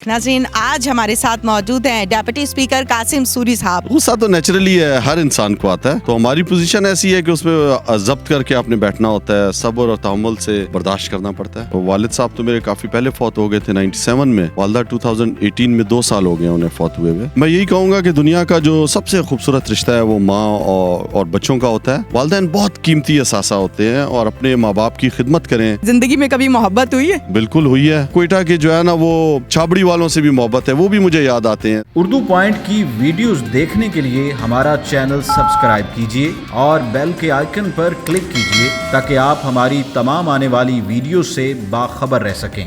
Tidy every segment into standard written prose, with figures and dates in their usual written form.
नाज़रीन, आज हमारे साथ मौजूद हैं डिप्टी स्पीकर कासिम सूरी साहब। गुस्सा तो नेचुरली है, हर इंसान को आता है। तो हमारी पोजीशन ऐसी है कि उसमें जब्त करके आपने बैठना होता है, सब्र और तहम्मुल से बर्दाश्त करना पड़ता है। तो वालिद साहब तो मेरे काफी पहले फौत हो गए थे 97 में। वालदा 2018 में 2 साल हो गए उन्हें फौत हुए हुए। मैं यही कहूँगा कि दुनिया का जो सबसे खूबसूरत रिश्ता है वो माँ और बच्चों का होता है। वालिदैन बहुत कीमती असासा होते हैं और अपने माँ बाप की खिदमत करें। जिंदगी में कभी मोहब्बत हुई है? बिल्कुल हुई है। कोयटा के जो है ना वो छाबड़ी वालों से भी मोहब्बत है, वो भी मुझे याद आते हैं। उर्दू पॉइंट की वीडियोस देखने के लिए हमारा चैनल सब्सक्राइब कीजिए और बेल के आइकन पर क्लिक कीजिए ताकि आप हमारी तमाम आने वाली वीडियो से बाखबर रह सकें।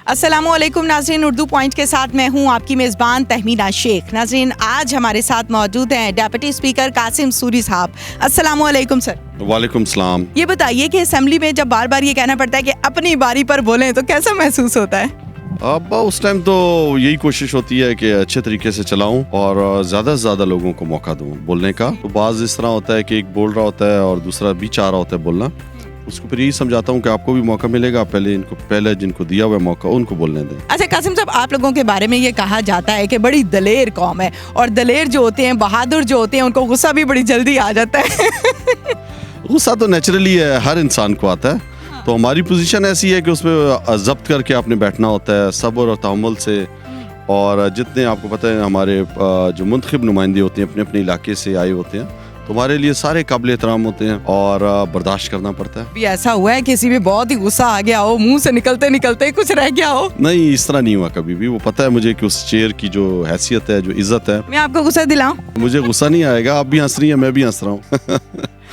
अस्सलामुअलैकुम नाज़रीन, उर्दू पॉइंट के साथ मैं हूं आपकी मेज़बान तहमीना शेख। नाज़रीन, आज हमारे साथ मौजूद हैं डिप्टी स्पीकर कासिम सूरी साहब। अस्सलामुअलैकुम सर। वालेकुम सलाम। ये बताइए कि असेंबली में जब बार बार ये कहना पड़ता है कि अपनी बारी पर बोलें तो कैसा महसूस होता है? अब उस टाइम तो यही कोशिश होती है कि अच्छे तरीके से चलाऊं और ज़्यादा से ज़्यादा लोगों को मौका दूं बोलने का। तो बाज़ इस तरह होता है कि एक बोल रहा होता है और दूसरा भी चाह रहा होता है बोलना। उसको फिर यही समझाता हूँ कि आपको भी मौका मिलेगा, पहले जिनको दिया हुआ मौका उनको बोलने दें। अच्छा कासिम साहब, आप लोगों के बारे में ये कहा जाता है कि बड़ी दलेर कौम है और दलेर जो होते हैं, बहादुर जो होते हैं, उनको गुस्सा भी बड़ी जल्दी आ जाता है। गुस्सा तो नेचुरली है, हर इंसान को आता है। तो हमारी पोजीशन ऐसी है कि उसमें जब्त करके आपने बैठना होता है, सब्र और तहम्मुल से। और जितने आपको पता है हमारे जो मुंतखब नुमाइंदे होते हैं अपने अपने इलाके से आए होते हैं, तो हमारे लिए सारे काबिल एहतराम होते हैं और बर्दाश्त करना पड़ता है। भी ऐसा हुआ है किसी में बहुत ही गुस्सा आ गया हो, मुंह से निकलते निकलते कुछ रह गया हो? नहीं, इस तरह नहीं हुआ कभी भी। वो पता है मुझे कि उस चेयर की जो हैसियत है, जो इज्जत है। मैं आपको गुस्सा दिलाऊं? मुझे गुस्सा नहीं आएगा। आप भी हंस रही हैं, मैं भी हंस रहा हूँ।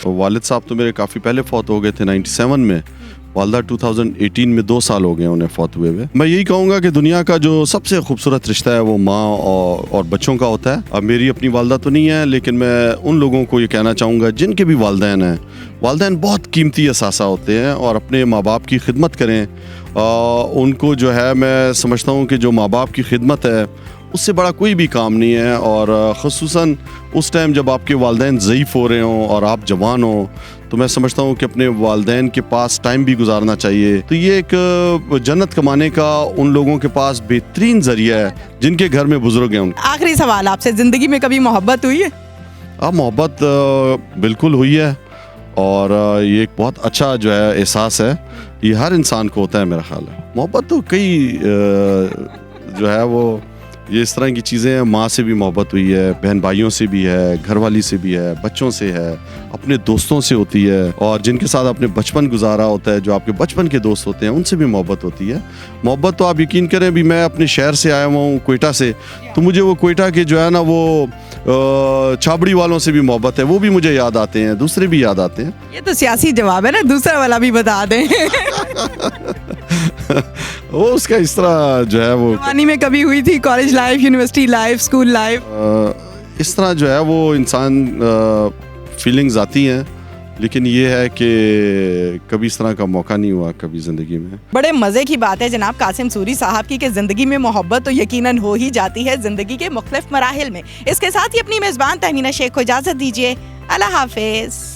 तो वालिद साहब तो मेरे काफ़ी पहले फौत हो गए थे 97 में। वालदा 2018 में 2 साल हो गए उन्हें फौत हुए हुए। मैं यही कहूँगा कि दुनिया का जो सबसे खूबसूरत रिश्ता है वो माँ और बच्चों का होता है। अब मेरी अपनी वालदा तो नहीं है, लेकिन मैं उन लोगों को ये कहना चाहूँगा जिनके भी वालदैन हैं। वालदैन बहुत कीमती असासा होते हैं और अपने माँ बाप की खिदमत करें। उनको जो है, मैं समझता हूँ कि जो माँ बाप की खिदमत है उससे बड़ा कोई भी काम नहीं है। और ख़ुसूसन उस टाइम जब आपके वालदैन ज़ईफ़ हो रहे हों और आप जवान हों, तो मैं समझता हूँ कि अपने वालदैन के पास टाइम भी गुजारना चाहिए। तो ये एक जन्नत कमाने का उन लोगों के पास बेहतरीन ज़रिया है जिनके घर में बुजुर्ग हैं। आखिरी सवाल आपसे, ज़िंदगी में कभी मोहब्बत हुई है? मोहब्बत बिल्कुल हुई है और ये एक बहुत अच्छा जो है एहसास है। ये हर इंसान को होता है मेरा ख्याल है। मोहब्बत तो कई जो है वो ये इस तरह की चीज़ें हैं। माँ से भी मोहब्बत हुई है, बहन भाइयों से भी है, घरवाली से भी है, बच्चों से है, अपने दोस्तों से होती है और जिनके साथ आपने बचपन गुजारा होता है, जो आपके बचपन के दोस्त होते हैं, उनसे भी मोहब्बत होती है। मोहब्बत तो आप यकीन करें, भी मैं अपने शहर से आया हुआ हूँ, कोयटा से, तो मुझे वो कोयटा के जो है ना वो छाबड़ी वालों से भी मोहब्बत है, वो भी मुझे याद आते हैं, दूसरे भी याद आते हैं। ये तो सियासी जवाब है ना, दूसरा वाला भी बता दें। वो उसका इस तरह जो है वो जवानी में कभी हुई थी, college life, university life, school life? इस तरह जो है वो इंसान फीलिंग्स आती हैं, लेकिन ये है कि कभी इस तरह का मौका नहीं हुआ कभी ज़िंदगी में। बड़े मज़े की बात है जनाब कासिम सूरी साहब की कि ज़िंदगी में मोहब्बत तो यकीनन हो ही जाती है ज़िंदगी के मुख्तलिफ मराहिल में। इसके साथ ही अपनी मेज़बान तहमीना शेख को इजाज़त दीजिए। अल्लाह हाफिज़।